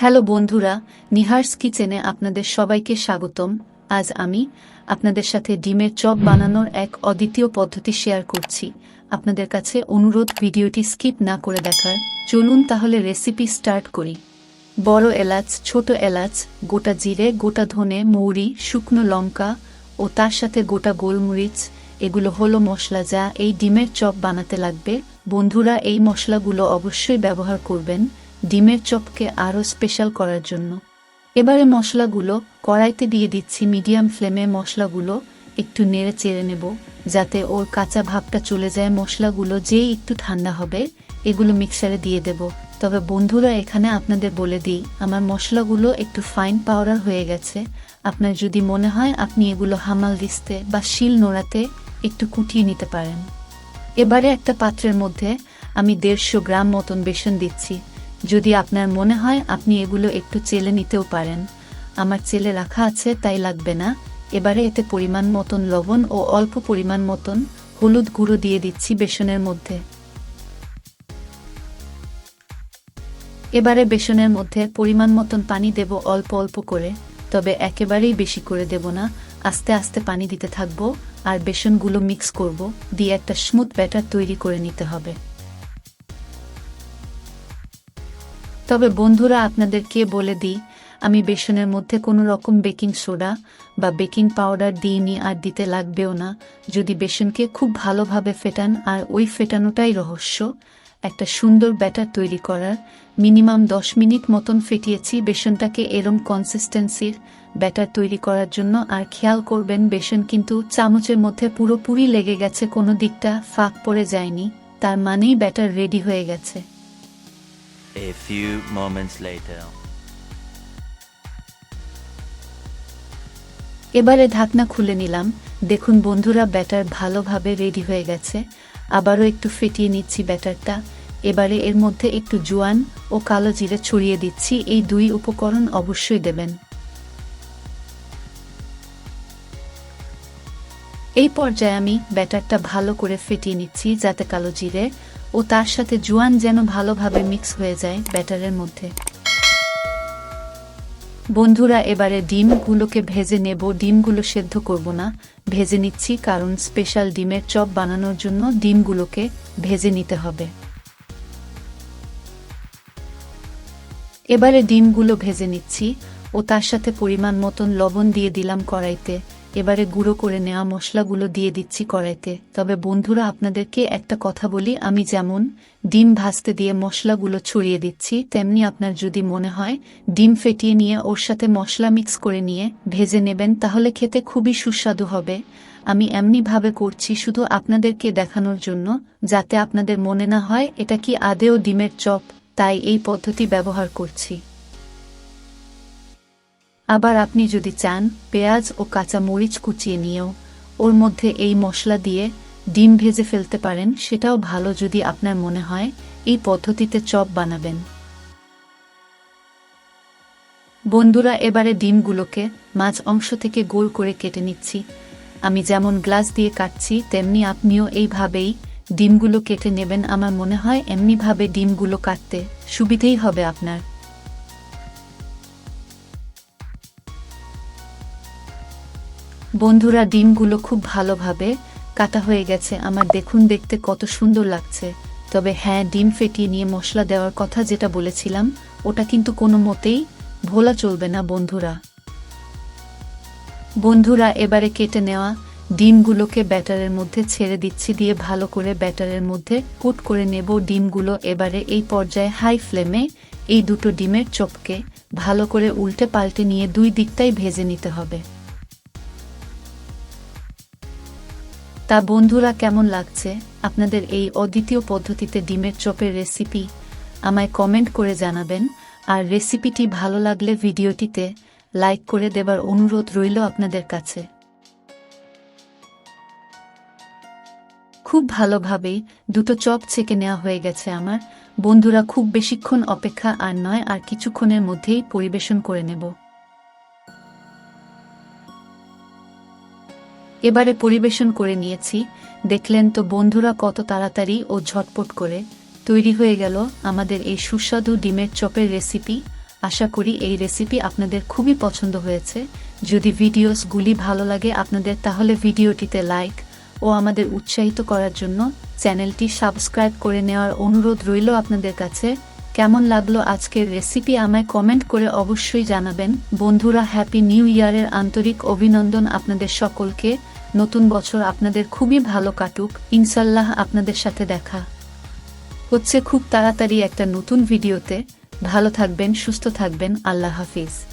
Hello বন্ধুরা, নিহার্স কিচেনে আপনাদের সবাইকে স্বাগতম। আজ আমি আপনাদের সাথে ডিমের চপ বানানোর এক অদ্বিতীয় পদ্ধতি শেয়ার করছি। আপনাদের কাছে অনুরোধ ভিডিওটি স্কিপ না করে দেখার। চলুন তাহলে রেসিপি স্টার্ট করি। বড় এলাচ, ছোট এলাচ, গোটা জিরে, গোটা ধনে, মৌরি, শুকনো লঙ্কা ও তার সাথে গোটা গোলমরিচ, এগুলো হলো মশলা যা এই ডিমের চপ বানাতে লাগবে। বন্ধুরা, এই মশলাগুলো অবশ্যই ব্যবহার করবেন ডিমের চপকে আরও স্পেশাল করার জন্য। এবারে মশলাগুলো কড়াইতে দিয়ে দিচ্ছি। মিডিয়াম ফ্লেমে মশলাগুলো একটু নেড়ে চেড়ে নেব যাতে ওর কাঁচা ভাবটা চলে যায়। মশলাগুলো যেই একটু ঠান্ডা হবে এগুলো মিক্সারে দিয়ে দেব। তবে বন্ধুরা, এখানে আপনাদের বলে দিই, আমার মশলাগুলো একটু ফাইন পাউডার হয়ে গেছে। আপনার যদি মনে হয় আপনি এগুলো হামাল দিস্তে বা শিল নোড়াতে একটু কুটিয়ে নিতে পারেন। এবারে একটা পাত্রের মধ্যে আমি 150 গ্রাম মতন বেসন দিচ্ছি। যদি আপনার মনে হয় আপনি এগুলো একটু চেলে নিতেও পারেন। আমার চেলে রাখা আছে তাই লাগবে না। এবারে এতে পরিমাণ মতন লবণ ও অল্প পরিমাণ মতন হলুদ গুঁড়ো দিয়ে দিচ্ছি বেসনের মধ্যে। এবারে বেসনের মধ্যে পরিমাণ মতন পানি দেব অল্প অল্প করে, তবে একেবারেই বেশি করে দেব না। আস্তে আস্তে পানি দিতে থাকবো আর বেসনগুলো মিক্স করব, দিয়ে একটা স্মুথ ব্যাটার তৈরি করে নিতে হবে। তবে বন্ধুরা, আপনাদেরকে বলে দিই, আমি বেসনের মধ্যে কোনো রকম বেকিং সোডা বা বেকিং পাউডার দিইনি আর দিতে লাগবেও না। যদি বেসনকে খুব ভালোভাবে ফেটান, আর ওই ফেটানোটাই রহস্য একটা সুন্দর ব্যাটার তৈরি করার। মিনিমাম 10 মিনিট মতন ফেটিয়েছি বেসনটাকে এরম কনসিস্টেন্সির ব্যাটার তৈরি করার জন্য। আর খেয়াল করবেন বেসন কিন্তু চামচের মধ্যে পুরোপুরি লেগে গেছে, কোনো দিকটা ফাঁক পড়ে যায়নি, তার মানেই ব্যাটার রেডি হয়ে গেছে। A few moments later. এবারে ঢাকনা খুলে নিলাম। দেখুন বন্ধুরা, ব্যাটার ভালোভাবে রেডি হয়ে গেছে। আবারও একটু ফেটিয়ে নিচ্ছি ব্যাটারটা। এবারে এর মধ্যে একটু জোয়ান ও কালো জিরে ছড়িয়ে দিচ্ছি। এই দুই উপকরণ অবশ্যই দেবেন। এই পর্যায়ে আমি ব্যাটারটা ভালো করে ফেটিয়ে নিচ্ছি যাতে কালো জিরে ও তার সাথে জোয়ান যেন ভালোভাবে মিক্স হয়ে যায় ব্যাটারের মধ্যে। বন্ধুরা, এবারে ডিমগুলোকে ভেজে নেব। ডিমগুলো সেদ্ধ করব না, ভেজে নিচ্ছি, কারণ স্পেশাল ডিমের চপ বানানোর জন্য ডিমগুলোকে ভেজে নিতে হবে। এবারে ডিমগুলো ভেজে নিচ্ছি ও তার সাথে পরিমাণ মতন লবণ দিয়ে দিলাম কড়াইতে। এবারে গুঁড়ো করে নেওয়া মশলাগুলো দিয়ে দিচ্ছি কড়াইতে। তবে বন্ধুরা, আপনাদেরকে একটা কথা বলি, আমি যেমন ডিম ভাজতে দিয়ে মশলাগুলো ছড়িয়ে দিচ্ছি, তেমনি আপনার যদি মনে হয় ডিম ফেটিয়ে নিয়ে ওর সাথে মশলা মিক্স করে নিয়ে ভেজে নেবেন, তাহলে খেতে খুবই সুস্বাদু হবে। আমি এমনিভাবে করছি শুধু আপনাদেরকে দেখানোর জন্য, যাতে আপনাদের মনে না হয় এটা কি আদেও ডিমের চপ, তাই এই পদ্ধতি ব্যবহার করছি। আবার আপনি যদি চান পেঁয়াজ ও কাঁচা মরিচ কুচিয়ে নিয়েও ওর মধ্যে এই মশলা দিয়ে ডিম ভেজে ফেলতে পারেন, সেটাও ভালো যদি আপনার মনে হয় এই পদ্ধতিতে চপ বানাবেন। বন্ধুরা, এবারে ডিমগুলোকে মাঝ অংশ থেকে গোল করে কেটে নিচ্ছি। আমি যেমন গ্লাস দিয়ে কাটছি তেমনি আপনিও এইভাবেই ডিমগুলো কেটে নেবেন। আমার মনে হয় এমনিভাবে ডিমগুলো কাটতে সুবিধেই হবে আপনার। বন্ধুরা, ডিমগুলো খুব ভালোভাবে কাটা হয়ে গেছে আমার। দেখুন দেখতে কত সুন্দর লাগছে। তবে হ্যাঁ, ডিম ফেটিয়ে নিয়ে মশলা দেওয়ার কথা যেটা বলেছিলাম, ওটা কিন্তু কোনো মতেই ভোলা চলবে না বন্ধুরা, এবারে কেটে নেওয়া ডিমগুলোকে ব্যাটারের মধ্যে ছেড়ে দিচ্ছি, দিয়ে ভালো করে ব্যাটারের মধ্যে কোট করে নেব ডিমগুলো। এবারে এই পর্যায়ে হাই ফ্লেমে এই দুটো ডিমের চপকে ভালো করে উল্টে পাল্টে নিয়ে দুই দিকটাই ভেজে নিতে হবে। তা বন্ধুরা, কেমন লাগছে আপনাদের এই অদ্বিতীয় পদ্ধতিতে ডিমের চপের রেসিপি? আমায় কমেন্ট করে জানাবেন। আর রেসিপিটি ভালো লাগলে ভিডিওটিতে লাইক করে দেবার অনুরোধ রইল আপনাদের কাছে। খুব ভালোভাবেই দুটো চপ ছেঁকে নেওয়া হয়ে গেছে আমার। বন্ধুরা, খুব বেশিক্ষণ অপেক্ষা আর নয়, আর কিছুক্ষণের মধ্যেই পরিবেশন করে নেব। এবারে পরিবেশন করে নিয়েছি। দেখলেন তো বন্ধুরা, কত তাড়াতাড়ি ও ঝটপট করে তৈরি হয়ে গেল আমাদের এই সুস্বাদু ডিমের চপের রেসিপি। আশা করি এই রেসিপি আপনাদের খুবই পছন্দ হয়েছে। যদি ভিডিওসগুলি ভালো লাগে আপনাদের তাহলে ভিডিওটিতে লাইক ও আমাদের উৎসাহিত করার জন্য চ্যানেলটি সাবস্ক্রাইব করে নেওয়ার অনুরোধ রইল আপনাদের কাছে। কেমন লাগলো আজকের রেসিপি আমায় কমেন্ট করে অবশ্যই জানাবেন। বন্ধুরা, হ্যাপি নিউ ইয়ারের আন্তরিক অভিনন্দন আপনাদের সকলকে। নতুন বছর আপনাদের খুবই ভালো কাটুক। ইনশাল্লাহ আপনাদের সাথে দেখা হচ্ছে খুব তাড়াতাড়ি একটা নতুন ভিডিওতে। ভালো থাকবেন, সুস্থ থাকবেন। আল্লাহ হাফিজ।